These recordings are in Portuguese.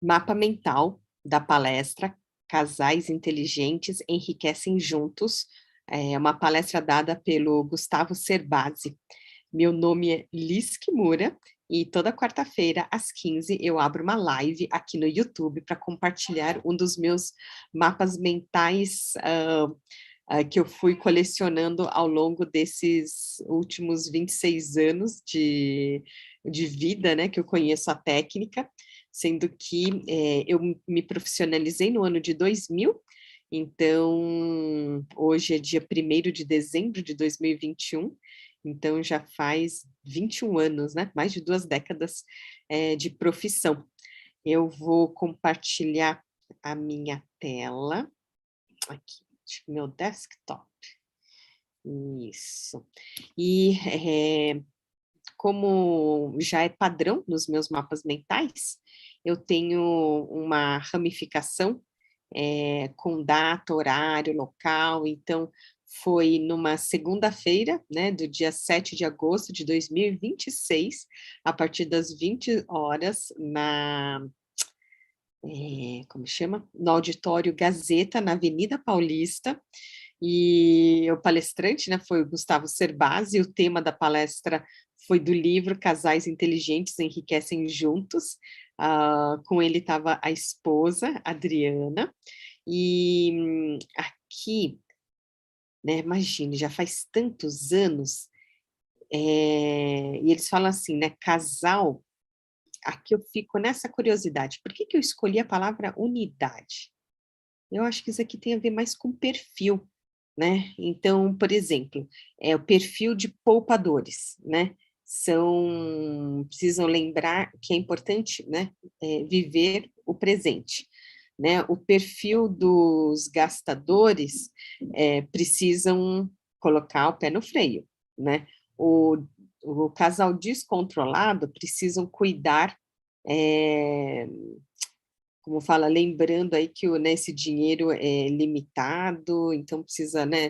Mapa mental da palestra Casais Inteligentes Enriquecem Juntos, é uma palestra dada pelo Gustavo Cerbasi. Meu nome é Liz Kimura e toda quarta-feira, às 15, eu abro uma live aqui no YouTube para compartilhar um dos meus mapas mentais que eu fui colecionando ao longo desses últimos 26 anos de vida, né, que eu conheço a técnica, sendo que eu me profissionalizei no ano de 2000, então hoje é dia 1º de dezembro de 2021, então já faz 21 anos, né, mais de 2 décadas de profissão. Eu vou compartilhar a minha tela, aqui, meu desktop, isso, e como já é padrão nos meus mapas mentais, eu tenho uma ramificação com data, horário, local, então foi numa segunda-feira, né, do dia 7 de agosto de 2026, a partir das 20 horas, como chama? No Auditório Gazeta, na Avenida Paulista, e o palestrante, né, foi o Gustavo Cerbasi, e o tema da palestra foi do livro Casais Inteligentes Enriquecem Juntos, com ele estava a esposa, Adriana, e aqui, né, imagine, já faz tantos anos, e eles falam assim, né, casal, aqui eu fico nessa curiosidade, por que que eu escolhi a palavra unidade? Eu acho que isso aqui tem a ver mais com perfil, né, então, por exemplo, o perfil de poupadores, né, precisam lembrar que é importante, né, viver o presente, né, o perfil dos gastadores, precisam colocar o pé no freio, né, o casal descontrolado precisam cuidar, como fala, lembrando aí que né, esse dinheiro é limitado, então precisa, né,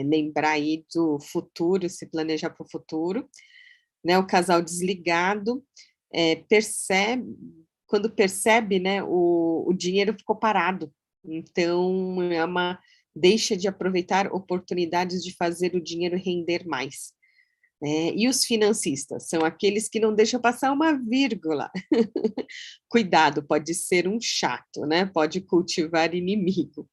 lembrar aí do futuro, se planejar para o futuro, né, o casal desligado quando percebe, né, o dinheiro ficou parado, então deixa de aproveitar oportunidades de fazer o dinheiro render mais. E os financistas? São aqueles que não deixam passar uma vírgula. Cuidado, pode ser um chato, né? Pode cultivar inimigo.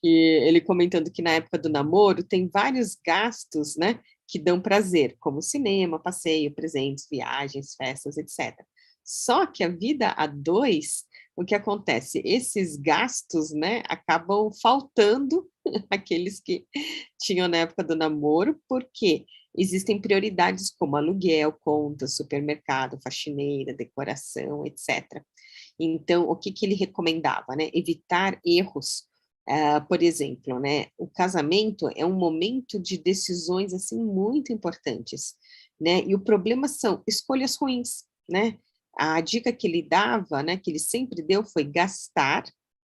E ele comentando que na época do namoro tem vários gastos, né? Que dão prazer, como cinema, passeio, presentes, viagens, festas, etc. Só que a vida a dois, o que acontece? Esses gastos, né? Acabam faltando aqueles que tinham na época do namoro, porque existem prioridades como aluguel, conta, supermercado, faxineira, decoração, etc. Então, o que que ele recomendava, né? Evitar erros. Por exemplo, né? O casamento é um momento de decisões assim muito importantes, né? E o problema são escolhas ruins, né? A dica que ele dava, né? Que ele sempre deu foi gastar,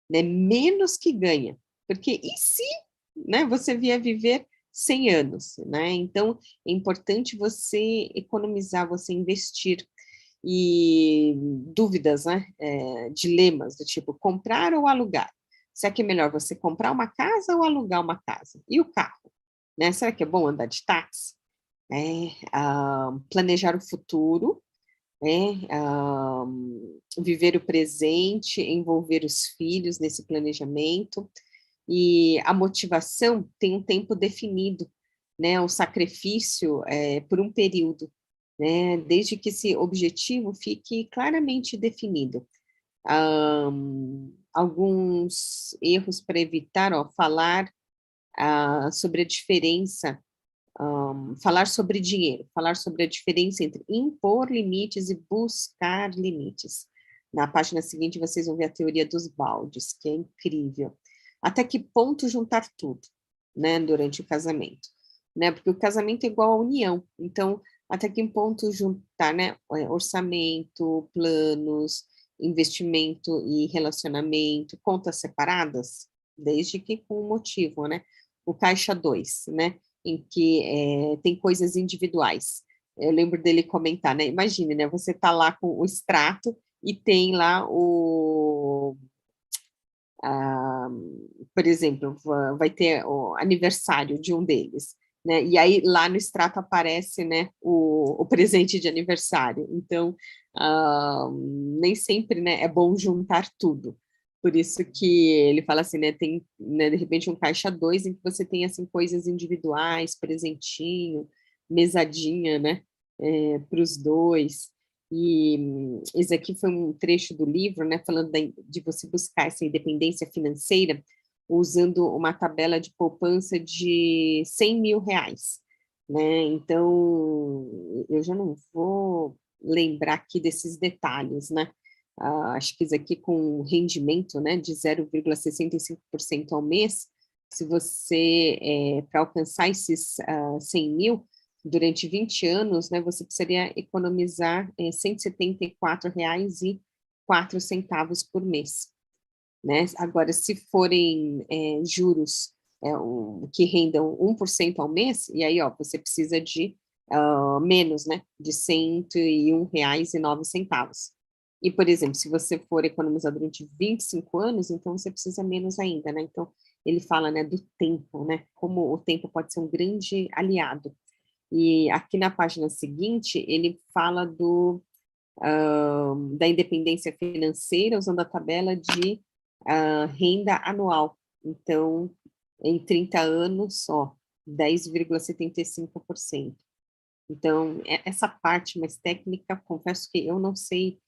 né? Menos que ganha, porque e se, né? Você vier viver 100 anos, né? Então é importante você economizar, você investir. E dúvidas, né? Dilemas do tipo comprar ou alugar. Será que é melhor você comprar uma casa ou alugar uma casa? E o carro? Né? Será que é bom andar de táxi? Planejar o futuro, né? Viver o presente, envolver os filhos nesse planejamento. E a motivação tem um tempo definido, né? O sacrifício por um período, né? Desde que esse objetivo fique claramente definido. Alguns erros para evitar, falar sobre a diferença, falar sobre dinheiro, falar sobre a diferença entre impor limites e buscar limites. Na página seguinte, vocês vão ver a teoria dos baldes, que é incrível. Até que ponto juntar tudo, né, durante o casamento, né, porque o casamento é igual à união, então, até que ponto juntar, né, orçamento, planos, investimento e relacionamento, contas separadas, desde que com motivo, né, o caixa 2, né, em que tem coisas individuais. Eu lembro dele comentar, né, imagine, né, você tá lá com o extrato e tem lá ah, por exemplo, vai ter o aniversário de um deles, né? E aí lá no extrato aparece, né, o presente de aniversário. Então, nem sempre, né, é bom juntar tudo. Por isso que ele fala assim, né, tem, né, de repente um caixa 2 em que você tem assim coisas individuais, presentinho, mesadinha, né, para os dois. E esse aqui foi um trecho do livro, né, falando de você buscar essa independência financeira usando uma tabela de poupança de 100 mil reais, né? Então, eu já não vou lembrar aqui desses detalhes, né? Acho que isso aqui com rendimento, né, de 0,65% ao mês, se você, para alcançar esses 100 mil, durante 20 anos, né, você precisaria economizar R$ 174,04 por mês, né? Agora, se forem juros que rendam 1% ao mês, e aí, ó, você precisa de menos, né, de R$ 101,09. E, por exemplo, se você for economizar durante 25 anos, então você precisa menos ainda, né? Então, ele fala, né, do tempo, né, como o tempo pode ser um grande aliado. E aqui na página seguinte, ele fala da independência financeira, usando a tabela de renda anual. Então, em 30 anos, só 10,75%. Então, essa parte mais técnica, confesso que eu não sei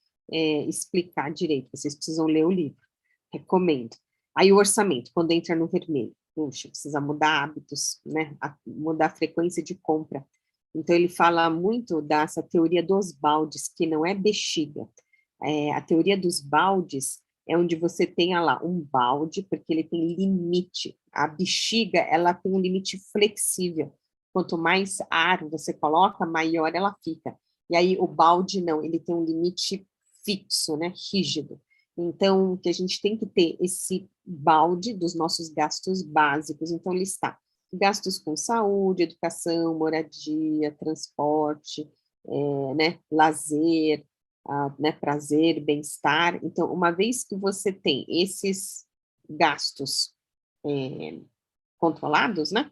explicar direito, vocês precisam ler o livro, recomendo. Aí o orçamento, quando entra no vermelho, puxa, precisa mudar hábitos, né, mudar a frequência de compra. Então, ele fala muito dessa teoria dos baldes, que não é bexiga. A teoria dos baldes é onde você tem lá um balde, porque ele tem limite. A bexiga, ela tem um limite flexível. Quanto mais ar você coloca, maior ela fica. E aí o balde não, ele tem um limite fixo, né, rígido. Então, que a gente tem que ter esse balde dos nossos gastos básicos. Então, listar gastos com saúde, educação, moradia, transporte, né, lazer, né, prazer, bem-estar. Então, uma vez que você tem esses gastos controlados, né,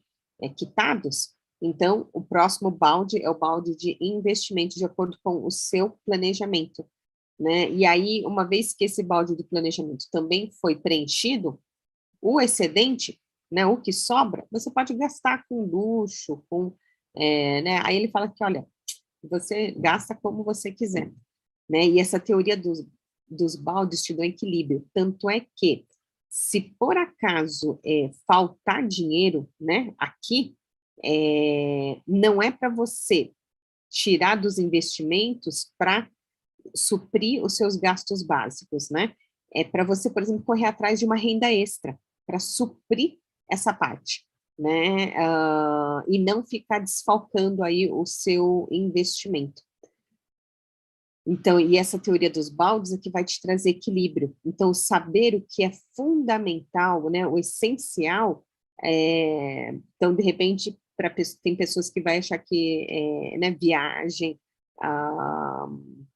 quitados, então o próximo balde é o balde de investimento de acordo com o seu planejamento, né? E aí, uma vez que esse balde do planejamento também foi preenchido, o excedente, né, o que sobra, você pode gastar com luxo, né? Aí ele fala que, olha, você gasta como você quiser, né? E essa teoria dos baldes te dá equilíbrio. Tanto é que, se por acaso faltar dinheiro, né, aqui, não é para você tirar dos investimentos para suprir os seus gastos básicos, né? É para você, por exemplo, correr atrás de uma renda extra para suprir essa parte, né? E não ficar desfalcando aí o seu investimento. Então, e essa teoria dos baldes é que vai te trazer equilíbrio. Então, saber o que é fundamental, né, o essencial, então, de repente, tem pessoas que vai achar que, né, viagem,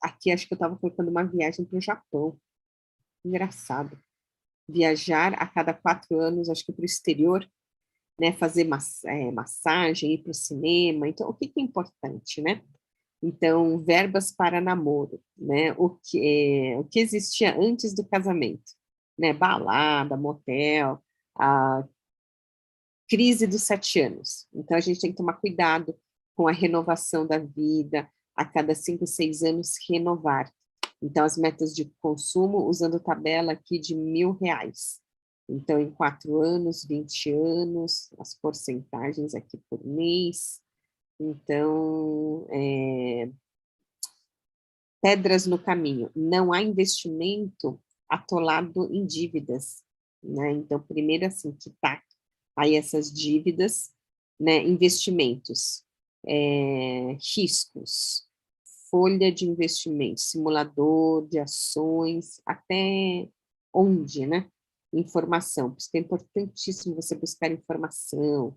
aqui acho que eu estava colocando uma viagem para o Japão, engraçado. Viajar a cada 4 anos, acho que para o exterior, né, fazer massagem, ir para o cinema, então, o que é importante, né? Então, verbas para namoro, né? O que existia antes do casamento, né? Balada, motel, a crise dos 7 anos. Então, a gente tem que tomar cuidado com a renovação da vida, a cada 5, 6 anos renovar. Então, as metas de consumo, usando tabela aqui de R$ 1.000. Então, em 4 anos, 20 anos, as porcentagens aqui por mês. Então, pedras no caminho. Não há investimento atolado em dívidas, né? Então, primeiro, assim, quitar aí essas dívidas, né? Investimentos, riscos, folha de investimento, simulador de ações, até onde, né? Informação, por isso que é importantíssimo você buscar informação,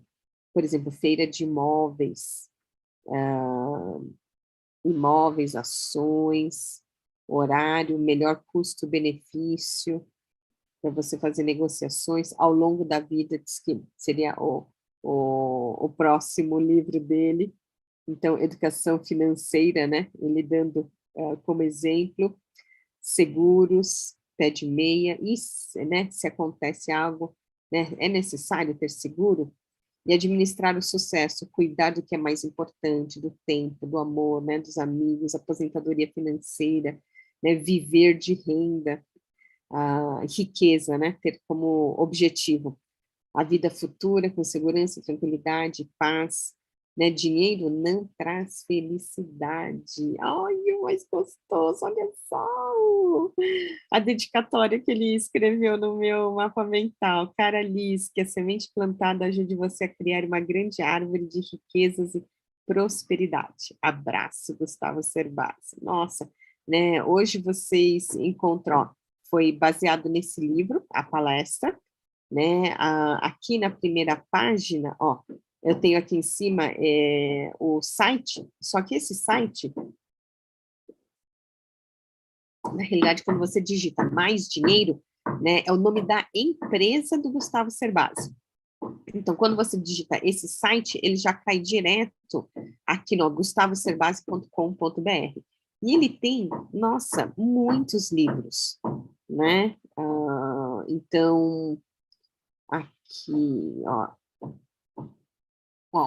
por exemplo, feira de imóveis, ações, horário, melhor custo-benefício, para você fazer negociações ao longo da vida, diz que seria o próximo livro dele. Então, educação financeira, né? Ele dando como exemplo, seguros, pé de meia, e né, se acontece algo, né, é necessário ter seguro, e administrar o sucesso, cuidar do que é mais importante, do tempo, do amor, né, dos amigos, aposentadoria financeira, né, viver de renda, a riqueza, né, ter como objetivo a vida futura com segurança, tranquilidade, paz, né? Dinheiro não traz felicidade. Ai, o mais gostoso, olha só! A dedicatória que ele escreveu no meu mapa mental. Cara Liz, que a semente plantada ajude você a criar uma grande árvore de riquezas e prosperidade. Abraço, Gustavo Cerbasi. Nossa, né? Hoje vocês encontram, ó, foi baseado nesse livro, a palestra, né? Aqui na primeira página, ó, eu tenho aqui em cima o site, só que esse site, na realidade, quando você digita mais dinheiro, né, é o nome da empresa do Gustavo Cerbasi. Então, quando você digita esse site, ele já cai direto aqui no gustavocerbasi.com.br. E ele tem, nossa, muitos livros, né? Então, aqui, ó,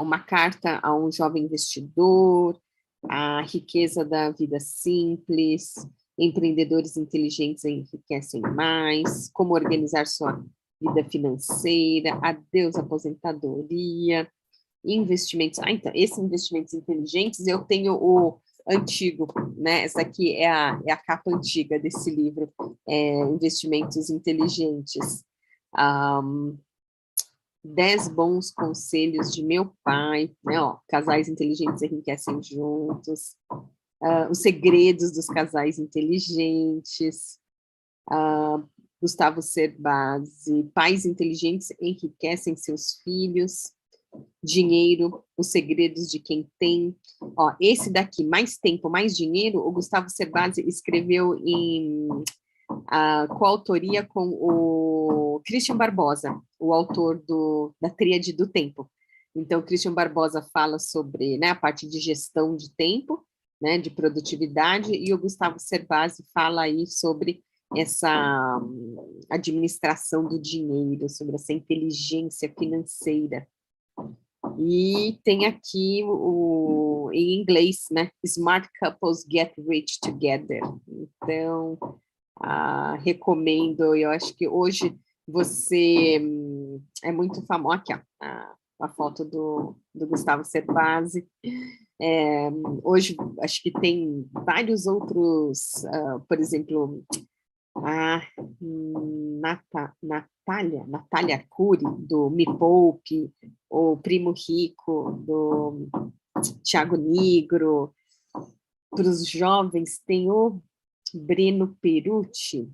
uma carta a um jovem investidor, a riqueza da vida simples, empreendedores inteligentes enriquecem mais, como organizar sua vida financeira, adeus aposentadoria, investimentos. Ah, então, esses investimentos inteligentes, eu tenho o antigo, né? Essa aqui é a capa antiga desse livro, Investimentos Inteligentes. 10 bons conselhos de meu pai, né? Ó, casais inteligentes enriquecem juntos, os segredos dos casais inteligentes, Gustavo Cerbasi, pais inteligentes enriquecem seus filhos, dinheiro, os segredos de quem tem. Ó, esse daqui, Mais Tempo, Mais Dinheiro, o Gustavo Cerbasi escreveu em coautoria com o Christian Barbosa, o autor da Tríade do Tempo. Então, o Christian Barbosa fala sobre, né, a parte de gestão de tempo, né, de produtividade, e o Gustavo Cerbasi fala aí sobre essa administração do dinheiro, sobre essa inteligência financeira. E tem aqui em inglês, né, Smart Couples Get Rich Together. Então, recomendo, eu acho que hoje você é muito famoso, aqui ó, a foto do Gustavo Cerbasi, hoje acho que tem vários outros, por exemplo, a Natália Arcuri, do Me Poupe, o Primo Rico, do Tiago Nigro. Para os jovens tem o Breno Perucci,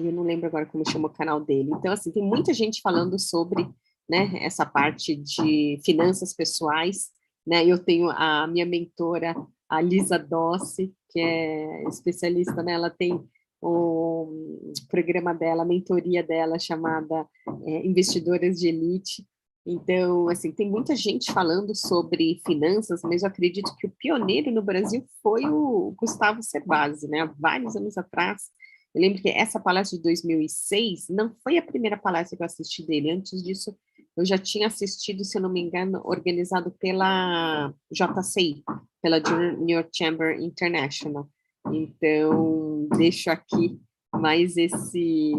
eu não lembro agora como chama o canal dele. Então, assim, tem muita gente falando sobre, né, essa parte de finanças pessoais, né? Eu tenho a minha mentora, a Lisa Dossi, que é especialista, né? Ela tem o programa dela, a mentoria dela, chamada Investidoras de Elite. Então, assim, tem muita gente falando sobre finanças, mas eu acredito que o pioneiro no Brasil foi o Gustavo Cerbasi, né? Há vários anos atrás. Eu lembro que essa palestra de 2006 não foi a primeira palestra que eu assisti dele. Antes disso, eu já tinha assistido, se eu não me engano, organizado pela JCI, pela Junior Chamber International. Então, deixo aqui mais esse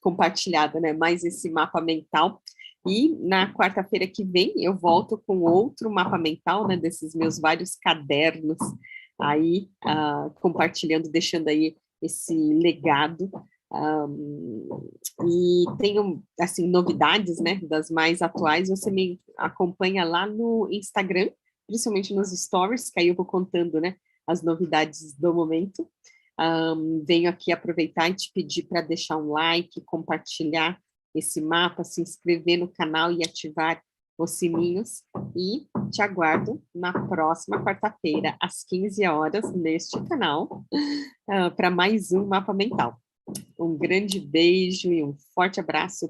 compartilhado, né? Mais esse mapa mental. E na quarta-feira que vem eu volto com outro mapa mental, né? Desses meus vários cadernos aí, compartilhando, deixando aí esse legado. E tenho, assim, novidades, né? Das mais atuais. Você me acompanha lá no Instagram, principalmente nos stories, que aí eu vou contando, né? As novidades do momento. Venho aqui aproveitar e te pedir para deixar um like, compartilhar esse mapa, se inscrever no canal e ativar os sininhos. E te aguardo na próxima quarta-feira, às 15 horas, neste canal, para mais um Mapa Mental. Um grande beijo e um forte abraço.